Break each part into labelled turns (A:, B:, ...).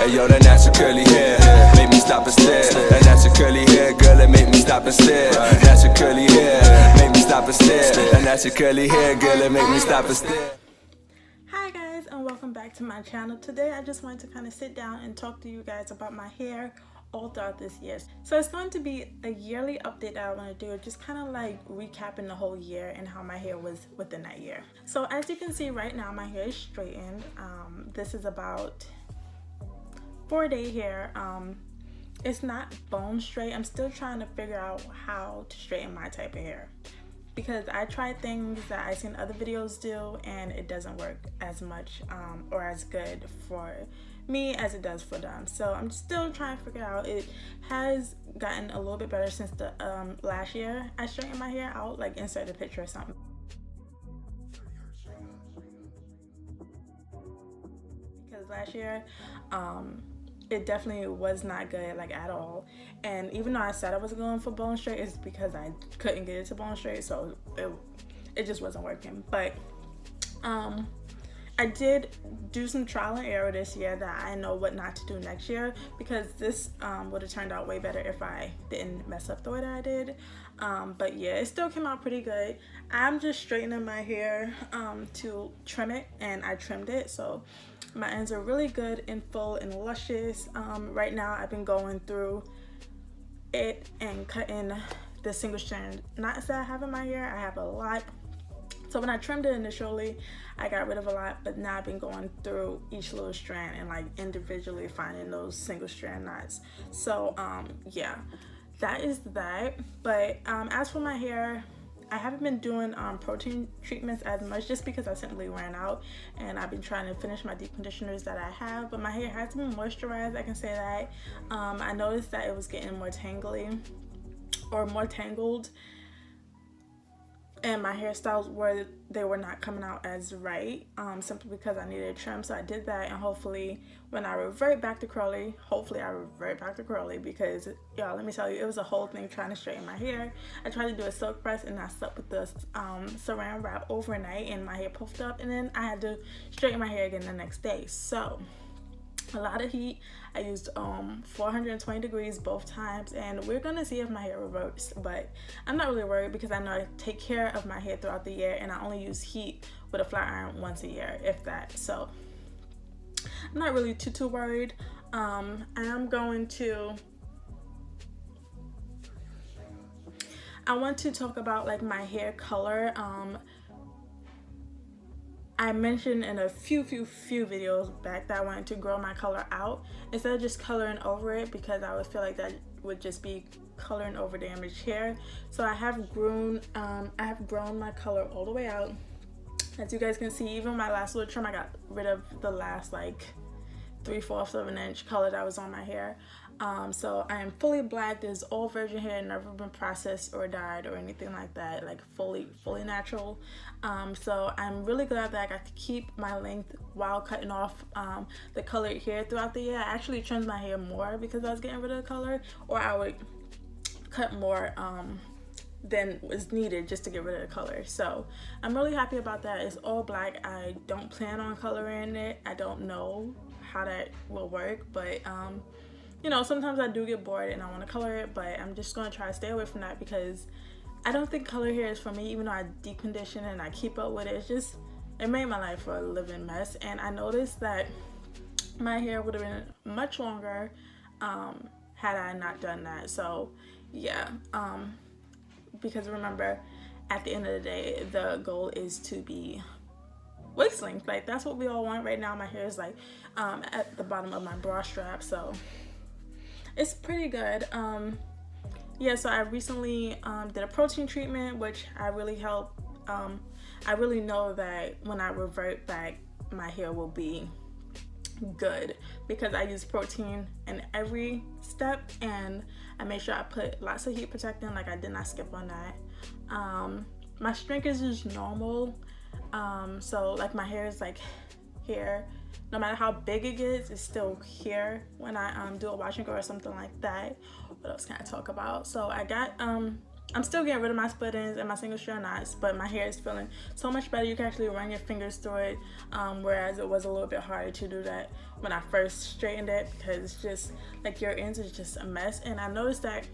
A: Hey yo, that natural curly hair make me stop and stare. That natural curly hair, girl, it make me stop and stare. Natural curly hair make me stop and stare. That natural curly hair, girl, it make me stop and stare.
B: Hi guys, and welcome back to my channel. Today I just wanted to kind of sit down and talk to you guys about my hair all throughout this year. So it's going to be a yearly update that I want to do, just kind of like recapping the whole year and how my hair was within that year. So as you can see right now, my hair is straightened. This is about 4-day hair. It's not bone straight. I'm still trying to figure out how to straighten my type of hair, because I tried things that I've seen other videos do and it doesn't work as much or as good for me as it does for them. So I'm still trying to figure out. It has gotten a little bit better since the last year I straightened my hair out, like insert a picture or something. Because last year it definitely was not good, like at all. And even though I said I was going for bone straight, it's because I couldn't get it to bone straight, so it just wasn't working. But I did do some trial and error this year that I know what not to do next year, because this would have turned out way better if I didn't mess up the way that I did. But yeah, it still came out pretty good. I'm just straightening my hair to trim it, and I trimmed it, so my ends are really good and full and luscious. Right now I've been going through it and cutting the single strand knots that I have in my hair. I have a lot. So when I trimmed it initially, I got rid of a lot, but now I've been going through each little strand and like individually finding those single strand knots. So yeah, that is that. But as for my hair, I haven't been doing protein treatments as much, just because I simply ran out, and I've been trying to finish my deep conditioners that I have. But my hair has been moisturized, I can say that. I noticed that it was getting more tangly or more tangled, and my hairstyles were not coming out as right, simply because I needed a trim. So I did that, and hopefully when I revert back to curly, because y'all, let me tell you, it was a whole thing trying to straighten my hair. I tried to do a silk press and I slept with the saran wrap overnight, and my hair puffed up, and then I had to straighten my hair again the next day. So a lot of heat. I used 420 degrees both times, and we're gonna see if my hair reverts. But I'm not really worried, because I know I take care of my hair throughout the year, and I only use heat with a flat iron once a year, if that. So I'm not really too worried. I want to talk about like my hair color. I mentioned in a few videos back that I wanted to grow my color out instead of just coloring over it, because I would feel like that would just be coloring over damaged hair. So I have grown my color all the way out. As you guys can see, even my last little trim, I got rid of the last like 3/4 of an inch color that was on my hair. So I am fully black. This is all virgin hair, never been processed or dyed or anything like that, like fully natural. So I'm really glad that I got to keep my length while cutting off the colored hair throughout the year. I actually trimmed my hair more because I was getting rid of the color, or I would cut more than was needed just to get rid of the color. So I'm really happy about that. It's all black. I don't plan on coloring it. I don't know how that will work, but you know, sometimes I do get bored and I want to color it, but I'm just going to try to stay away from that, because I don't think color hair is for me. Even though I deep condition and I keep up with it, it made my life a living mess. And I noticed that my hair would have been much longer had I not done that. So yeah, because remember, at the end of the day, the goal is to be waist length. Like, that's what we all want. Right now my hair is like at the bottom of my bra strap, so it's pretty good. Yeah, so I recently did a protein treatment, which I really helped. I really know that when I revert back, my hair will be good, because I use protein in every step, and I made sure I put lots of heat protectant. Like, I did not skip on that. My shrinkage is normal, so like my hair is like here, no matter how big it gets, it's still here when I do a wash and go or something like that. What else can I talk about? So I got I'm still getting rid of my split ends and my single strand knots, but my hair is feeling so much better. You can actually run your fingers through it, whereas it was a little bit harder to do that when I first straightened it, because it's just like your ends is just a mess. And I noticed that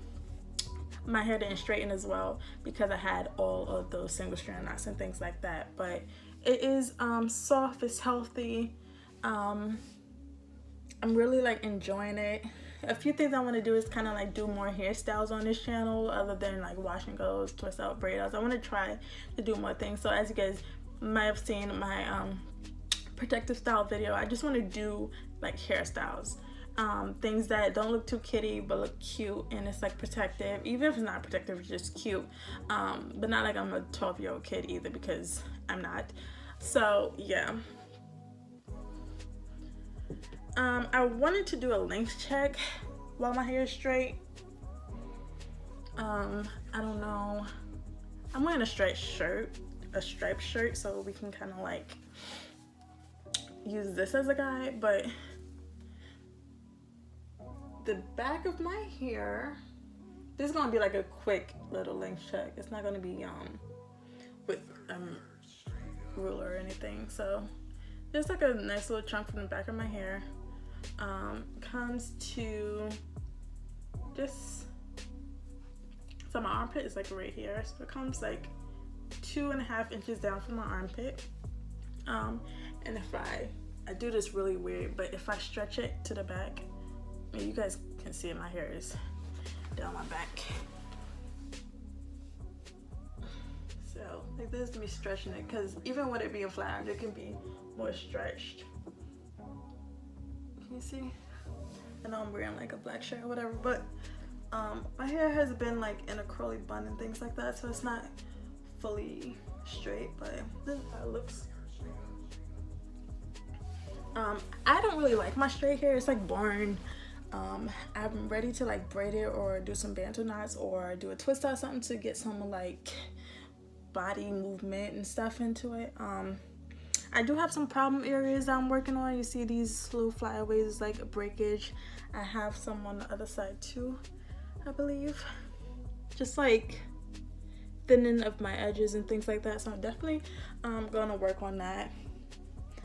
B: my hair didn't straighten as well because I had all of those single strand knots and things like that. But it is soft, it's healthy. I'm really like enjoying it. A few things I want to do is kind of like do more hairstyles on this channel other than like wash and goes, twist out, braid outs. I want to try to do more things. So as you guys might have seen my protective style video, I just want to do like hairstyles, things that don't look too kitty but look cute, and it's like protective. Even if it's not protective, it's just cute, but not like I'm a 12-year-old kid either, because I'm not. So yeah, I wanted to do a length check while my hair is straight. I don't know, I'm wearing a striped shirt, so we can kind of like use this as a guide. But the back of my hair, this is gonna be like a quick little length check. It's not gonna be with ruler or anything. So there's like a nice little chunk from the back of my hair. Comes to just, so my armpit is like right here, so it comes like 2.5 inches down from my armpit. And if I do this really weird, but if I stretch it to the back, I mean, you guys can see my hair is down my back. So like this, me stretching it, because even with it being flat, it can be more stretched. Can you see? I know I'm wearing like a black shirt or whatever, but my hair has been like in a curly bun and things like that, so it's not fully straight, but this is how it looks. I don't really like my straight hair. It's like boring. I'm ready to like braid it or do some bantu knots or do a twist or something to get some like body movement and stuff into it. I do have some problem areas that I'm working on. You see these little flyaways, like a breakage. I have some on the other side too, I believe. Just like thinning of my edges and things like that. So I'm definitely gonna work on that.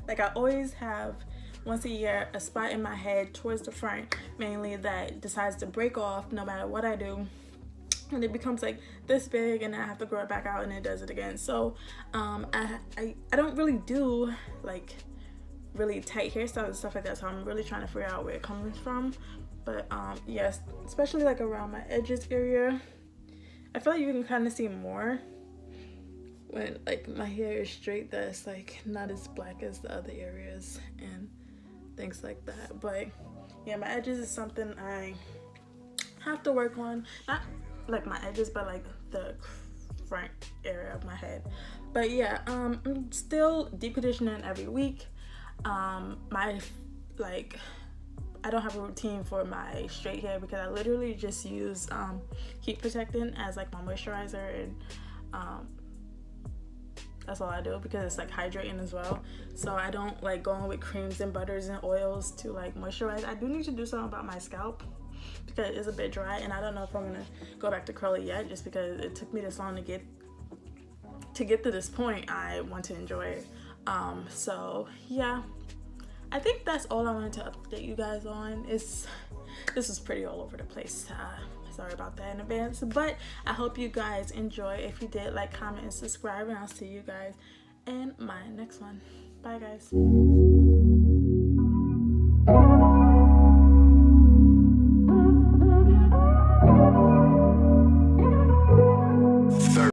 B: Like I always have, once a year, a spot in my head towards the front mainly that decides to break off no matter what I do. And it becomes like this big, and then I have to grow it back out, and it does it again. So I don't really do like really tight hairstyles and stuff like that, so I'm really trying to figure out where it comes from. But yes, especially like around my edges area, I feel like you can kind of see more when like my hair is straight, that's like not as black as the other areas and things like that. But yeah, my edges is something I have to work on. Not like my edges, but like the front area of my head. But yeah, I'm still deep conditioning every week. I don't have a routine for my straight hair because I literally just use heat protectant as like my moisturizer, and that's all I do because it's like hydrating as well. So I don't like going with creams and butters and oils to like moisturize. I do need to do something about my scalp because it is a bit dry, and I don't know if I'm gonna go back to curly yet, just because it took me this long to get to this point. I want to enjoy it. So yeah, I think that's all I wanted to update you guys on. This is pretty all over the place. Sorry about that in advance, but I hope you guys enjoy. If you did, like, comment, and subscribe, and I'll see you guys in my next one. Bye guys.